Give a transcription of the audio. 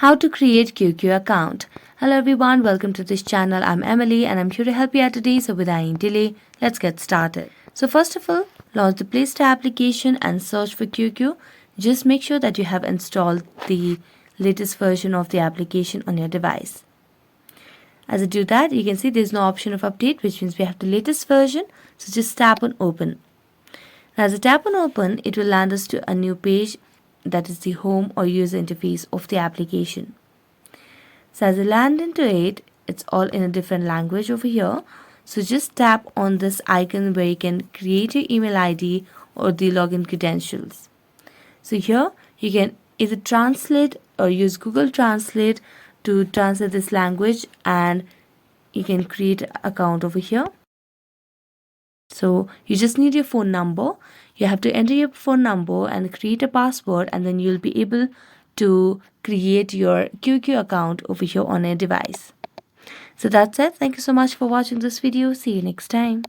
How to create QQ account. Hello everyone, welcome to this channel. I'm Emily and I'm here to help you out today. So without any delay, let's get started. So first of all, launch the Play Store application and search for QQ. Just make sure that you have installed the latest version of the application on your device. As I do that, you can see there's no option of update, which means we have the latest version. So just tap on open. As I tap on open, it will land us to a new page, that is the home or user interface of the application. So as I land into it, it's all in a different language over here. So just tap on this icon where you can create your email ID or the login credentials. So here you can either translate or use Google Translate to translate this language, and you can create an account over here. So you just need your phone number. You have to enter your phone number and create a password, and then you'll be able to create your QQ account over here on your device. So that's it. Thank you so much for watching this video. See you next time.